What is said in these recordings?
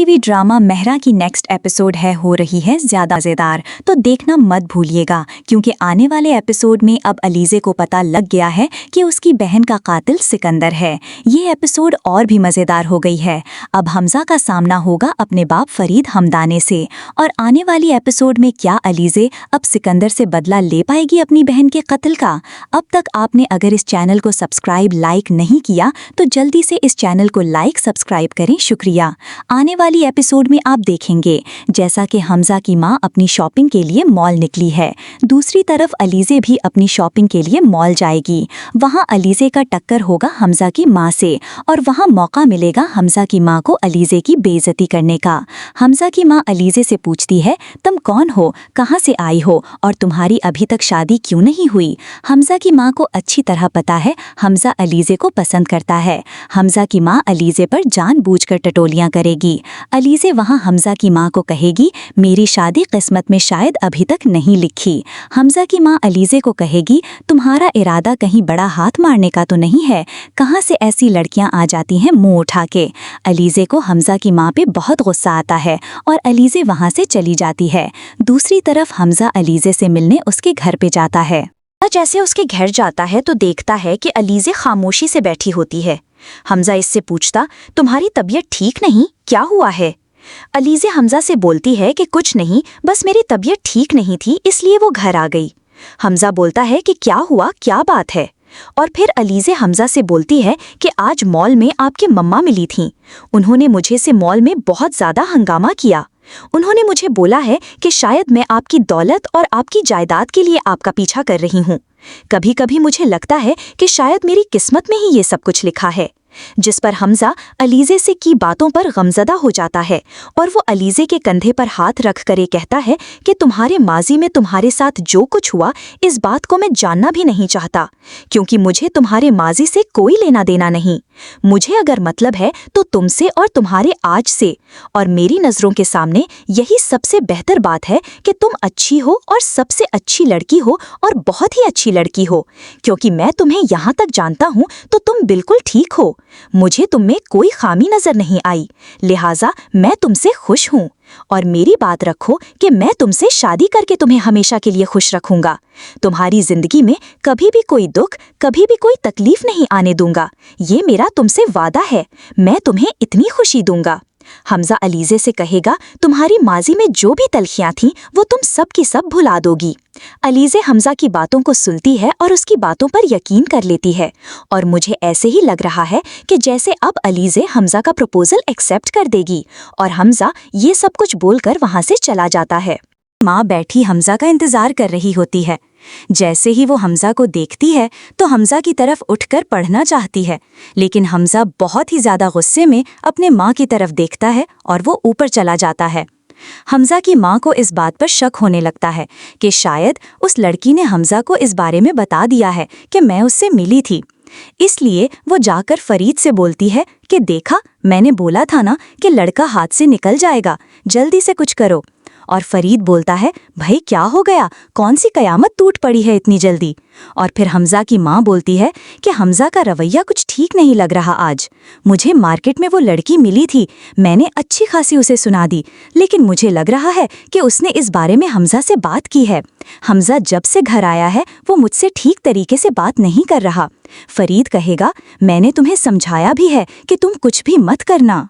TV drama Mehra की next episode हो रही है ज़्यादा मज़ेदार, तो देखना मत भूलिएगा क्योंकि आने वाले एपिसोड में अब अलीज़े को पता लग गया है कि उसकी बहन का कातिल सिकंदर है। ये एपिसोड और भी मज़ेदार हो गई है। अब हमज़ा का सामना होगा अपने बाप फरीद हमदानी से, और आने वाली एपिसोड में क्या अलीज़े अब सिकंदर से बदला ले पाएगी अपनी बहन के कत्ल का? अब तक आपने अगर इस चैनल को सब्सक्राइब लाइक नहीं किया तो जल्दी से इस चैनल को लाइक सब्सक्राइब करें, शुक्रिया। आने वाली एपिसोड में आप देखेंगे जैसा कि हमज़ा की मां अपनी शॉपिंग के लिए मॉल निकली है, दूसरी तरफ अलीज़े भी अपनी शॉपिंग के लिए मॉल जाएगी। वहां अलीज़े का टक्कर होगा हमज़ा की मां से और वहां मौका मिलेगा हमज़ा की मां को अलीज़े की बेइज्जती करने का। हमज़ा की मां अलीज़े से पूछती है, तुम कौन हो, कहां से आई हो और तुम्हारी अभी तक शादी क्यों नहीं हुई? हमज़ा की मां को अच्छी तरह पता है हमज़ा अलीज़े को पसंद करता है। हमज़ा की मां अलीज़े पर जानबूझकर टटोलियां करेगी। अलीज़े वहां हमज़ा की मां को कहेगी, मेरी शादी किस्मत में शायद अभी तक नहीं लिखी। हमज़ा की मां अलीज़े को कहेगी, तुम्हारा इरादा कहीं बड़ा हाथ मारने का तो नहीं है? कहां से ऐसी लड़कियां आ जाती हैं मुंह उठा के? अलीज़े को हमज़ा की मां पे बहुत गुस्सा आता है और अलीज़े वहां से चली जाती है। दूसरी तरफ हमज़ा अलीज़े से मिलने उसके घर पे जाता है। जैसे उसके घर जाता है तो देखता है कि अलीज़े खामोशी से बैठी होती है। हमज़ा इससे पूछता, तुम्हारी तबीयत ठीक नहीं, क्या हुआ है? अलीज़े हमज़ा से बोलती है कि कुछ नहीं, बस मेरी तबीयत ठीक नहीं थी इसलिए वो घर आ गई। हमज़ा बोलता है कि क्या हुआ, क्या बात है? और फिर अलीज़े हमज़ा से बोलती है कि आज मॉल में आपकी मम्मा मिली थीं। उन्होंने मुझे से मॉल में बहुत ज़्यादा हंगामा किया। उन्होंने मुझे बोला है कि शायद मैं आपकी दौलत और आपकी जायदाद के लिए आपका पीछा कर रही हूँ। कभी कभी मुझे लगता है कि शायद मेरी किस्मत में ही ये सब कुछ लिखा है। जिस पर हमज़ा अलीज़े से की बातों पर गमज़दा हो जाता है और वो अलीज़े के कंधे पर हाथ रख कर कहता है कि तुम्हारे माजी में तुम्हारे साथ जो कुछ हुआ इस बात को मैं जानना भी नहीं चाहता, क्योंकि मुझे तुम्हारे माजी से कोई लेना देना नहीं। मुझे अगर मतलब है तो तुमसे और तुम्हारे आज से, और मेरी नज़रों के सामने यही सबसे बेहतर बात है कि तुम अच्छी हो और सबसे अच्छी लड़की हो और बहुत ही अच्छी लड़की हो, क्योंकि मैं तुम्हें यहाँ तक जानता हूँ तो तुम बिल्कुल ठीक हो। मुझे तुम में कोई खामी नजर नहीं आई, लिहाजा मैं तुमसे खुश हूँ और मेरी बात रखो कि मैं तुमसे शादी करके तुम्हें हमेशा के लिए खुश रखूंगा। तुम्हारी जिंदगी में कभी भी कोई दुख, कभी भी कोई तकलीफ नहीं आने दूंगा। ये मेरा तुमसे वादा है, मैं तुम्हें इतनी खुशी दूंगा। हमज़ा अलीज़े से कहेगा, तुम्हारी माजी में जो भी तलखियां थीं वो तुम सब की सब भुला दोगी। अलीज़े हमज़ा की बातों को सुनती है और उसकी बातों पर यकीन कर लेती है, और मुझे ऐसे ही लग रहा है कि जैसे अब अलीज़े हमज़ा का प्रपोजल एक्सेप्ट कर देगी, और हमज़ा ये सब कुछ बोलकर वहाँ से चला जाता है। माँ बैठी हमज़ा का इंतज़ार कर रही होती है। जैसे ही वो हमज़ा को देखती है तो हमज़ा की तरफ उठकर पढ़ना चाहती है, लेकिन हमज़ा बहुत ही ज़्यादा गुस्से में अपने माँ की तरफ देखता है और वो ऊपर चला जाता है। हमज़ा की माँ को इस बात पर शक होने लगता है कि शायद उस लड़की ने हमज़ा को इस बारे में बता दिया है कि मैं उससे मिली थी। इसलिए वो जाकर फरीद से बोलती है कि देखा, मैंने बोला था ना कि लड़का हाथ से निकल जाएगा, जल्दी से कुछ करो। और फरीद बोलता है, भाई क्या हो गया, कौन सी कयामत टूट पड़ी है इतनी जल्दी? और फिर हमज़ा की माँ बोलती है कि हमज़ा का रवैया कुछ ठीक नहीं लग रहा आज। मुझे मार्केट में वो लड़की मिली थी, मैंने अच्छी खासी उसे सुना दी, लेकिन मुझे लग रहा है कि उसने इस बारे में हमज़ा से बात की है। हमज़ा जब से घर आया है वो मुझसे ठीक तरीके से बात नहीं कर रहा। फरीद कहेगा, मैंने तुम्हें समझाया भी है कि तुम कुछ भी मत करना।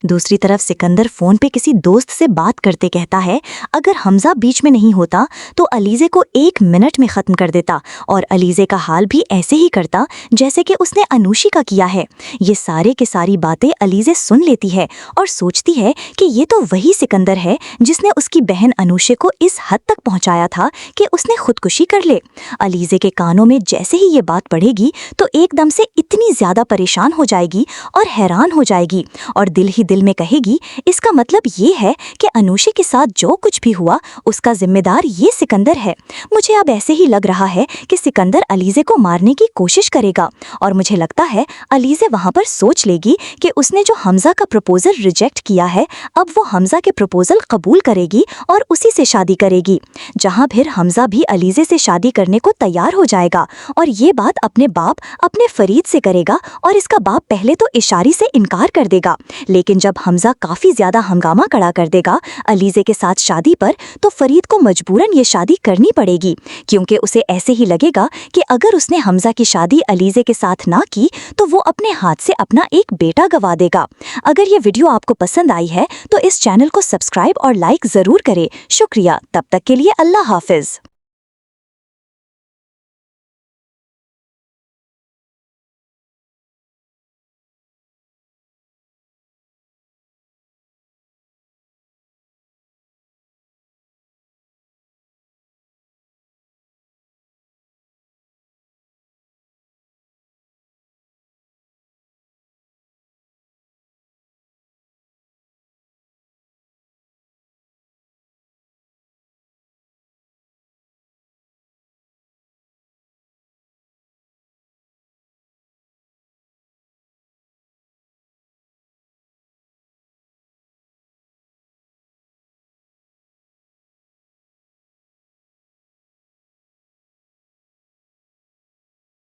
दूसरी तरफ सिकंदर फोन पे किसी दोस्त से बात करते कहता है, अगर हमज़ा बीच में नहीं होता तो अलीज़े को 1 मिनट में ख़त्म कर देता और अलीज़े का हाल भी ऐसे ही करता जैसे कि उसने अनूशी का किया है। ये सारे के सारी बातें अलीज़े सुन लेती है और सोचती है कि ये तो वही सिकंदर है जिसने उसकी बहन अनूशे को इस हद तक पहुँचाया था कि उसने खुदकुशी कर ले। अलीज़े के कानों में जैसे ही ये बात पड़ेगी तो एकदम से इतनी ज़्यादा परेशान हो जाएगी और हैरान हो जाएगी और दिल में कहेगी, इसका मतलब ये है कि अनूशे के साथ जो कुछ भी हुआ उसका जिम्मेदार ये सिकंदर है। मुझे अब ऐसे ही लग रहा है कि सिकंदर अलीज़े को मारने की कोशिश करेगा, और मुझे लगता है अलीज़े वहां पर सोच लेगी कि उसने जो हमज़ा का प्रपोजल रिजेक्ट किया है, अब वो हमज़ा के प्रपोजल कबूल करेगी और उसी से शादी करेगी, जहां फिर हमज़ा भी अलीज़े से शादी करने को तैयार हो जाएगा और ये बात अपने बाप, अपने फरीद से करेगा, और इसका बाप पहले तो इशारे से इनकार कर देगा, लेकिन लेकिन जब हमजा काफी ज्यादा हंगामा खड़ा कर देगा अलीज़े के साथ शादी पर, तो फरीद को मजबूरन ये शादी करनी पड़ेगी, क्योंकि उसे ऐसे ही लगेगा कि अगर उसने हमजा की शादी अलीज़े के साथ ना की तो वो अपने हाथ से अपना एक बेटा गवा देगा। अगर ये वीडियो आपको पसंद आई है तो इस चैनल को सब्सक्राइब और लाइक जरूर करें। शुक्रिया। तब तक के लिए अल्लाह हाफिज।